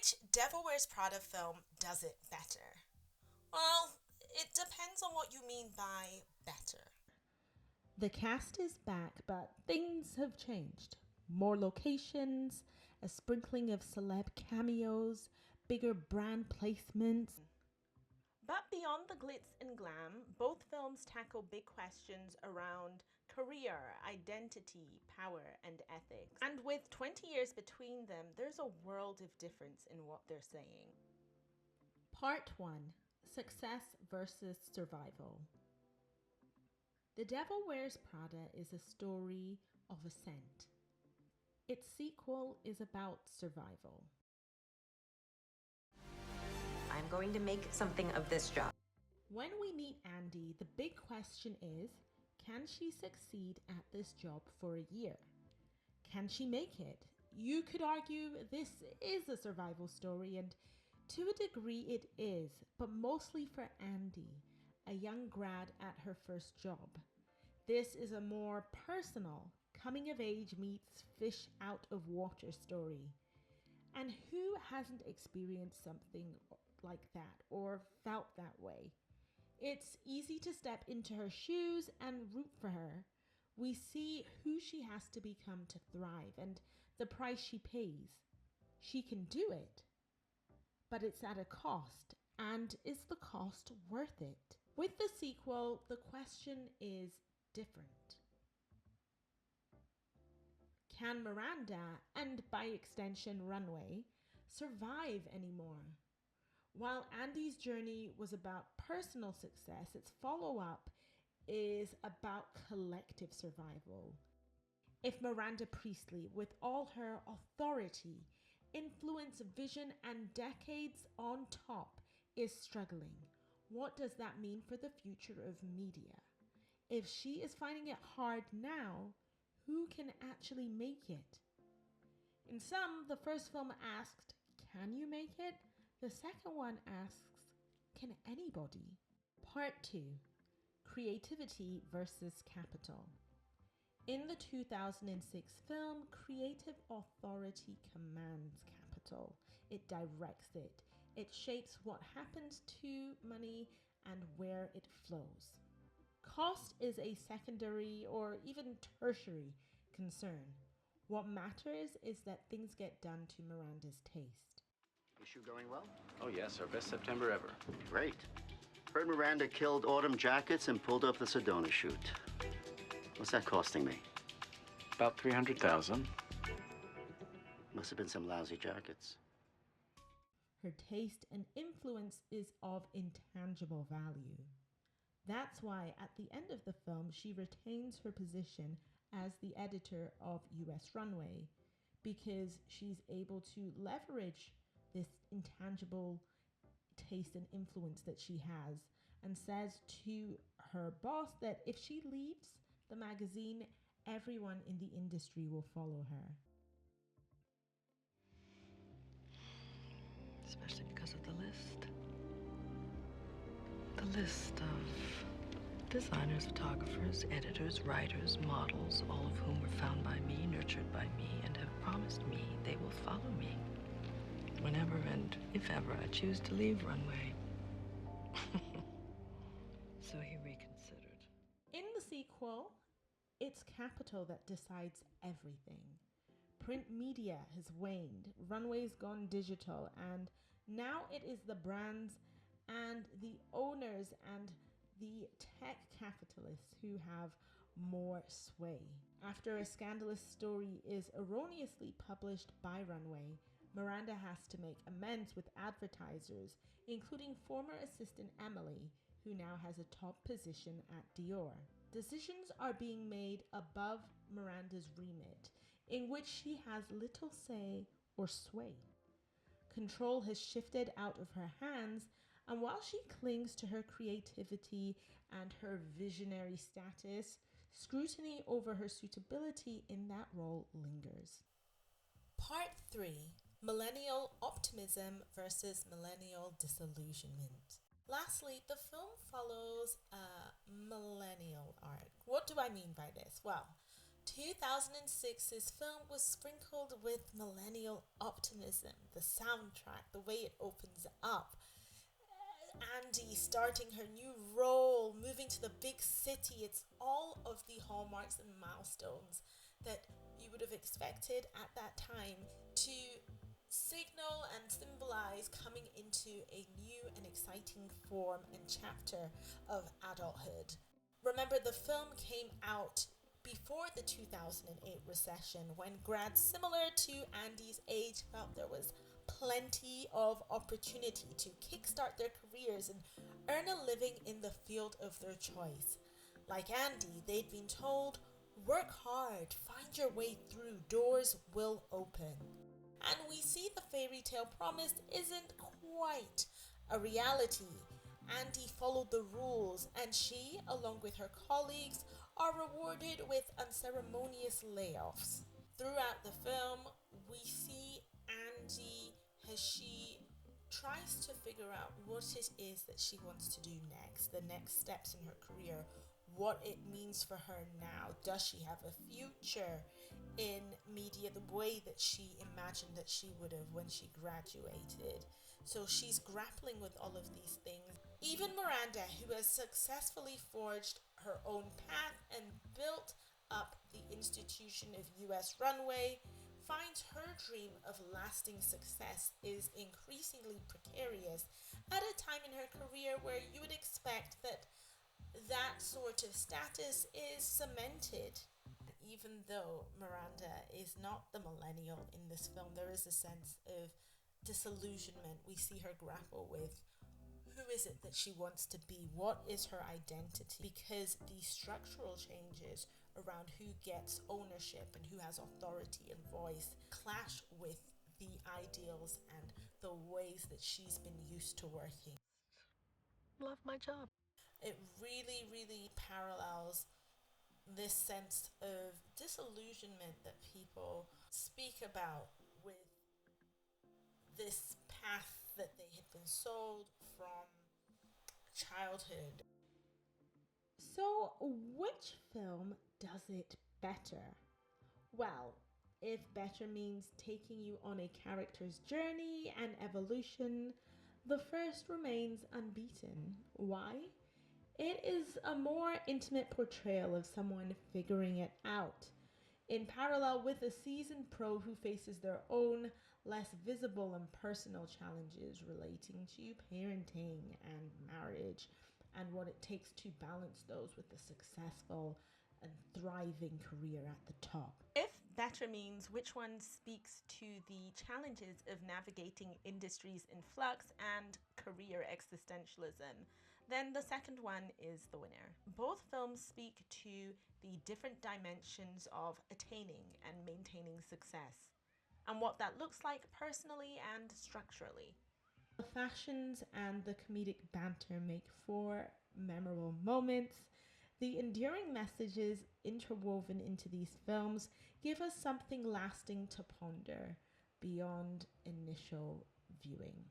Which Devil Wears Prada film does it better? Well, it depends on what you mean by better. The cast is back, but things have changed. More locations, a sprinkling of celeb cameos, bigger brand placements. But beyond the glitz and glam, both films tackle big questions around career, identity, power, and ethics. And with 20 years between them, there's a world of difference in what they're saying. Part 1: Success versus Survival. The Devil Wears Prada is a story of ascent. Its sequel is about survival. I'm going to make something of this job. When we meet Andy, the big question is, can she succeed at this job for a year? Can she make it? You could argue this is a survival story, and to a degree it is, but mostly for Andy, a young grad at her first job. This is a more personal, coming of age meets fish out of water story. And who hasn't experienced something like that or felt that way? It's easy to step into her shoes and root for her. We see who she has to become to thrive and the price she pays. She can do it, but it's at a cost. And is the cost worth it? With the sequel, the question is different. Can Miranda, and by extension Runway, survive anymore? While Andy's journey was about personal success, its follow-up is about collective survival. If Miranda Priestley, with all her authority, influence, vision, and decades on top, is struggling, what does that mean for the future of media? If she is finding it hard now, who can actually make it? In some, the first film asked, can you make it? The second one asks, can anybody? Part 2: Creativity versus Capital. In the 2006 film, creative authority commands capital. It directs it. It shapes what happens to money and where it flows. Cost is a secondary or even tertiary concern. What matters is that things get done to Miranda's taste. Issue going well? Oh, yes, our best September ever. Great. Heard Miranda killed Autumn Jackets and pulled up the Sedona shoot. What's that costing me? About 300,000. Must have been some lousy jackets. Her taste and influence is of intangible value. That's why at the end of the film, she retains her position as the editor of US Runway, because she's able to leverage this intangible taste and influence that she has, and says to her boss that if she leaves the magazine, everyone in the industry will follow her. Especially because of the list. The list of designers, photographers, editors, writers, models, all of whom were found by me, nurtured by me, and have promised me they will follow me whenever and if ever I choose to leave Runway. So he reconsidered. In the sequel, it's capital that decides everything. Print media has waned, Runway's gone digital, and now it is the brands and the owners and the tech capitalists who have more sway. After a scandalous story is erroneously published by Runway, Miranda has to make amends with advertisers, including former assistant Emily, who now has a top position at Dior. Decisions are being made above Miranda's remit, in which she has little say or sway. Control has shifted out of her hands, and while she clings to her creativity and her visionary status, scrutiny over her suitability in that role lingers. Part 3: Millennial Optimism versus Millennial Disillusionment. Lastly, the film follows a millennial arc. What do I mean by this? Well, 2006's film was sprinkled with millennial optimism, the soundtrack, the way it opens up. Andy starting her new role, moving to the big city. It's all of the hallmarks and milestones that you would have expected at that time to signal and symbolize coming into a new and exciting form and chapter of adulthood. Remember, the film came out before the 2008 recession, when grads similar to Andy's age felt there was plenty of opportunity to kickstart their careers and earn a living in the field of their choice. Like Andy, they'd been told, work hard, find your way through, doors will open. And we see the fairy tale promised isn't quite a reality. Andy followed the rules, and she, along with her colleagues, are rewarded with unceremonious layoffs. Throughout the film, we see Andy as she tries to figure out what it is that she wants to do next, the next steps in her career, what it means for her now. Does she have a future in media the way that she imagined that she would have when she graduated? So she's grappling with all of these things. Even Miranda, who has successfully forged her own path and built up the institution of US Runway, finds her dream of lasting success is increasingly precarious at a time in her career where you would expect that that sort of status is cemented. Even though Miranda is not the millennial in this film, there is a sense of disillusionment. We see her grapple with who is it that she wants to be? What is her identity? Because these structural changes around who gets ownership and who has authority and voice clash with the ideals and the ways that she's been used to working. Love my job. It really, really parallels this sense of disillusionment that people speak about with this path that they had been sold from childhood. So, which film does it better? Well, if better means taking you on a character's journey and evolution, the first remains unbeaten. Why? It is a more intimate portrayal of someone figuring it out, in parallel with a seasoned pro who faces their own, less visible and personal challenges relating to parenting and marriage, and what it takes to balance those with a successful and thriving career at the top. If better means which one speaks to the challenges of navigating industries in flux and career existentialism, then the second one is the winner. Both films speak to the different dimensions of attaining and maintaining success, and what that looks like personally and structurally. The fashions and the comedic banter make for memorable moments. The enduring messages interwoven into these films give us something lasting to ponder beyond initial viewing.